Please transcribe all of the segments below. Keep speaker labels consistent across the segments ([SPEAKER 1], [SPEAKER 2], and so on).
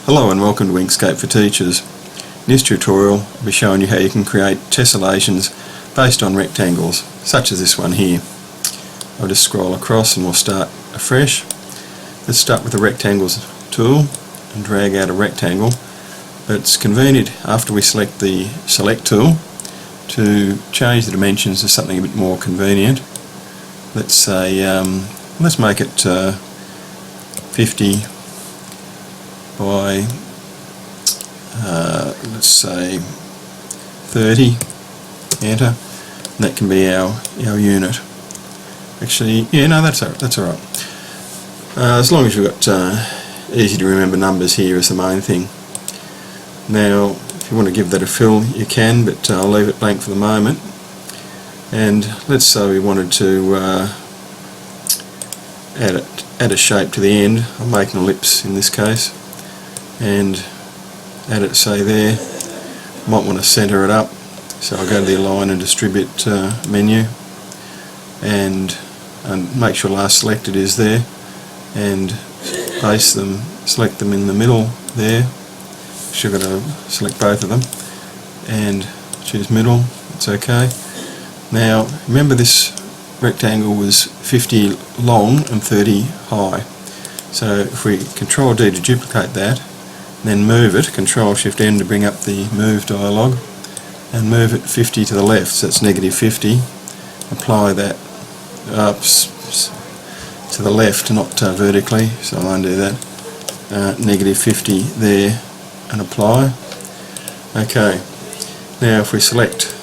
[SPEAKER 1] Hello and welcome to Inkscape for Teachers. In this tutorial I'll be showing you how you can create tessellations based on rectangles, such as this one here. I'll just scroll across and we'll start afresh. Let's start with the rectangles tool and drag out a rectangle. But it's convenient after we select the select tool to change the dimensions to something a bit more convenient. Let's say, let's make it 50 by let's say 30, enter, and that can be our unit. Actually, yeah, no, that's alright. As long as you've got easy to remember numbers here is the main thing. Now, if you want to give that a fill, you can, but I'll leave it blank for the moment. And let's say we wanted to add a shape to the end. I'll make an ellipse in this case, and add it, say there. Might want to centre it up, so I'll go to the Align and Distribute menu, and make sure last selected is there, and place them, select them in the middle there. Should have got to select both of them and choose middle. It's okay. Now remember, this rectangle was 50 long and 30 high, so if we Control D to duplicate that, then move it, Control Shift N to bring up the move dialog, and move it 50 to the left, so it's negative 50. Apply that to the left, not vertically, so I'll undo that. Negative 50 there, and apply. Okay, now if we select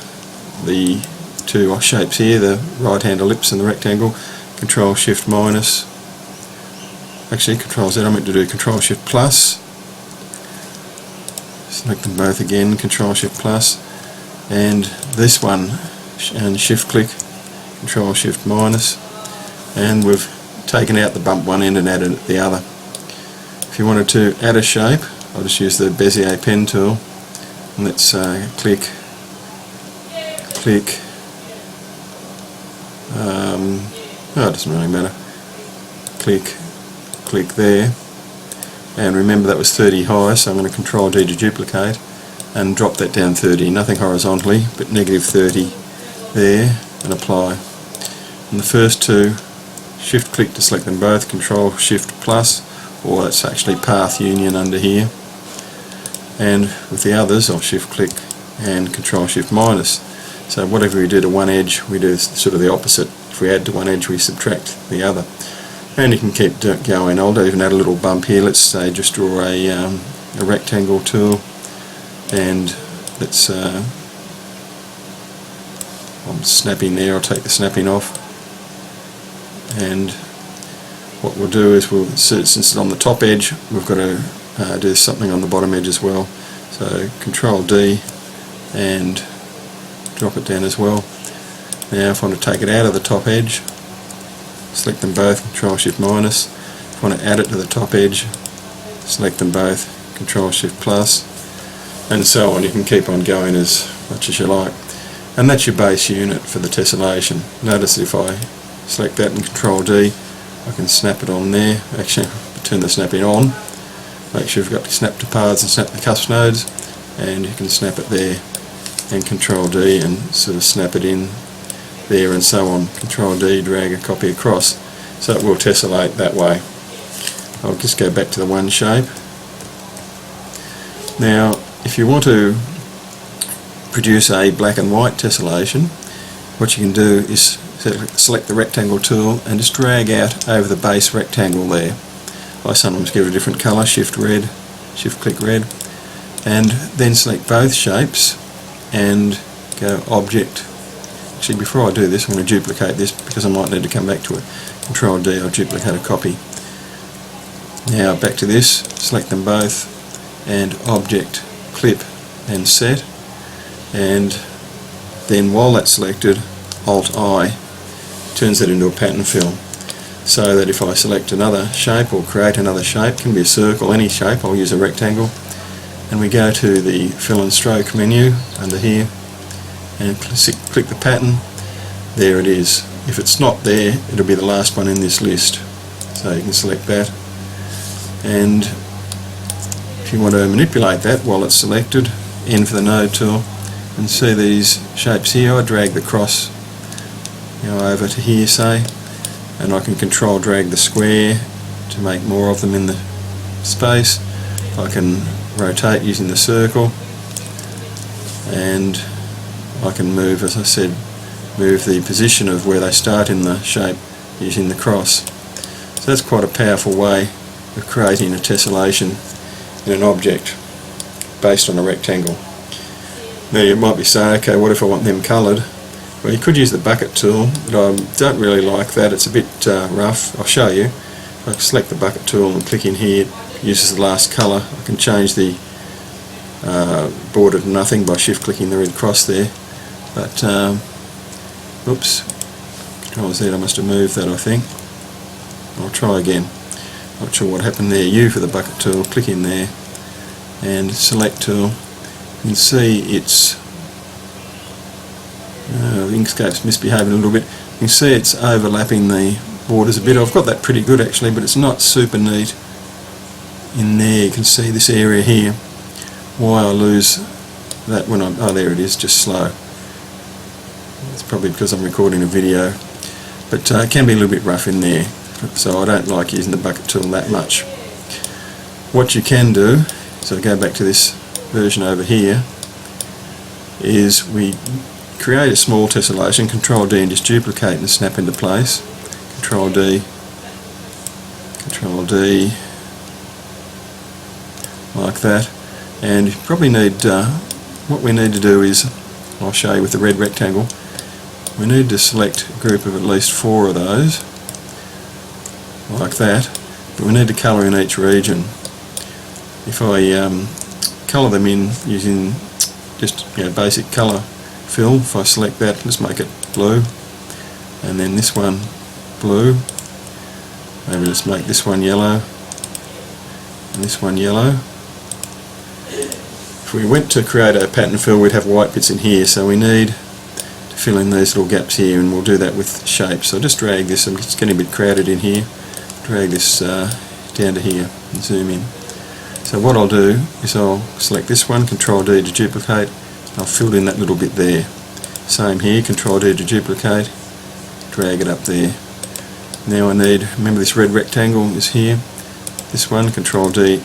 [SPEAKER 1] the two shapes here, the right hand ellipse and the rectangle, Control Shift minus, actually Control Z, I meant to do Control Shift plus, select them both again, Control Shift plus, and this one, and Shift click, Control Shift minus, and we've taken out the bump one end and added the other. If you wanted to add a shape, I'll just use the Bezier pen tool, and let's click, it doesn't really matter, click there, and remember that was 30 high, so I'm going to Control D to duplicate and drop that down 30, nothing horizontally, but negative 30 there, and apply. And the first two, Shift click to select them both, Control Shift plus, or it's actually Path Union under here. And with the others, I'll Shift click and Control Shift minus. So whatever we do to one edge, we do sort of the opposite. If we add to one edge, we subtract the other. And you can keep going. I'll even add a little bump here. Let's say just draw a rectangle tool, and let's I'm snapping there. I'll take the snapping off, and what we'll do is since it's on the top edge, we've got to do something on the bottom edge as well. So Control D and drop it down as well. Now if I want to take it out of the top edge, select them both, Control Shift minus. If I want to add it to the top edge, select them both, Control Shift plus, and so on. You can keep on going as much as you like. And that's your base unit for the tessellation. Notice if I select that and Control D, I can snap it on there. Actually, turn the snapping on. Make sure you've got snap to paths and snap the cusp nodes, and you can snap it there, and Control D and sort of snap it in there, and so on. Control D, drag a copy across, so it will tessellate that way. I'll just go back to the one shape. Now if you want to produce a black and white tessellation, what you can do is select the rectangle tool and just drag out over the base rectangle there. I sometimes give it a different colour, Shift red, Shift click red, and then select both shapes and go Object. Actually, before I do this, I'm going to duplicate this because I might need to come back to it. Control D, I'll duplicate a copy. Now back to this, select them both and Object, Clip and Set, and then while that's selected, Alt I turns that into a pattern fill, so that if I select another shape or create another shape, can be a circle, any shape, I'll use a rectangle, and we go to the Fill and Stroke menu under here and click the pattern. There it is. If it's not there, it'll be the last one in this list, so you can select that, and If you want to manipulate that while it's selected, N for the node tool, and see these shapes here, I drag the cross over to here, say, and I can control drag the square to make more of them in the space. I can rotate using the circle, and I can move, as I said, move the position of where they start in the shape using the cross. So that's quite a powerful way of creating a tessellation in an object based on a rectangle. Now you might be saying, okay, what if I want them coloured? Well, you could use the bucket tool, but I don't really like that. It's a bit rough. I'll show you. If I select the bucket tool and click in here, it uses the last colour. I can change the border to nothing by shift clicking the red cross there. But, oops, Control Z, I must have moved that, I think. I'll try again. Not sure what happened there. U for the bucket tool, click in there and select tool. You can see it's Inkscape's misbehaving a little bit. You can see it's overlapping the borders a bit. I've got that pretty good actually, but it's not super neat in there. You can see this area here. Why I lose that when I'm, oh there it is, just slow. It's probably because I'm recording a video, but it can be a little bit rough in there, so I don't like using the bucket tool that much. What you can do, so go back to this version over here, is we create a small tessellation, Control D, and just duplicate and snap into place. Control D, like that. And you probably need, what we need to do is, I'll show you with the red rectangle, we need to select a group of at least 4 of those, like that, but we need to colour in each region. If I colour them in using just basic colour fill, if I select that, let's make it blue, and then this one blue, maybe let's make this one yellow, and this one yellow. If we went to create a pattern fill, we'd have white bits in here, so we need to fill in these little gaps here, and we'll do that with shapes. So just drag this, it's getting a bit crowded in here, drag this down to here and zoom in. So what I'll do is I'll select this one, Control D to duplicate, I'll fill in that little bit there. Same here, Control D to duplicate, drag it up there. Now I need, remember this red rectangle is here, this one, Control D,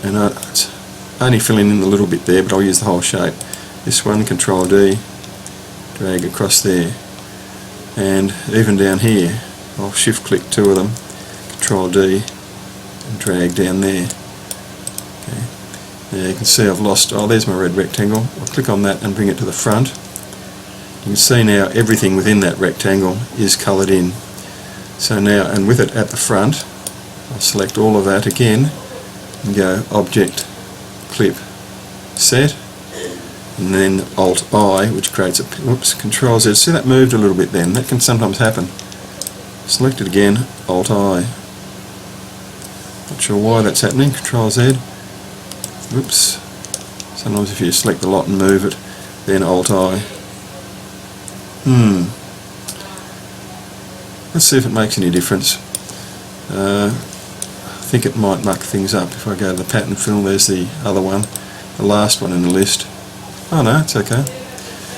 [SPEAKER 1] and it's only filling in a little bit there, but I'll use the whole shape. This one, Control D, drag across there, and even down here I'll shift click 2 of them, Control D, and drag down there. Okay. Now you can see I've lost, oh there's my red rectangle, I'll click on that and bring it to the front. You can see now everything within that rectangle is coloured in. So now, and with it at the front, I'll select all of that again and go Object, Clip, Set, and then Alt I, which creates a, whoops, Control Z. See that moved a little bit then, that can sometimes happen. Select it again, Alt I. Not sure why that's happening, Control Z. Oops. Sometimes if you select the lot and move it, then Alt I. Let's see if it makes any difference. I think it might muck things up. If I go to the pattern fill, there's the other one, the last one in the list. Oh no, it's okay.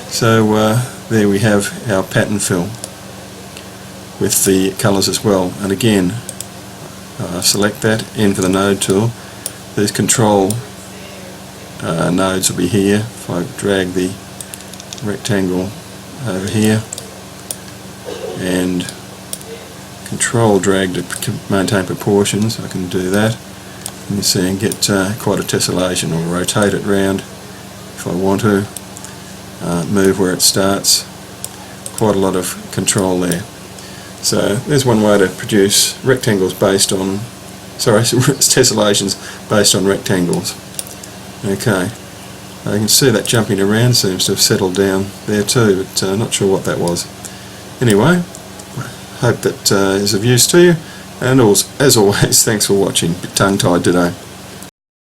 [SPEAKER 1] So there we have our pattern fill with the colours as well. And again, select that, N for the node tool. These control nodes will be here. If I drag the rectangle over here and control drag to maintain proportions, I can do that. And you see, and get quite a tessellation, or rotate it round if I want to, move where it starts. Quite a lot of control there. So there's one way to produce rectangles based on, sorry, tessellations based on rectangles. Okay, you can see that jumping around seems to have settled down there too, but not sure what that was. Anyway, hope that is of use to you, and as always, thanks for watching. A bit tongue-tied today.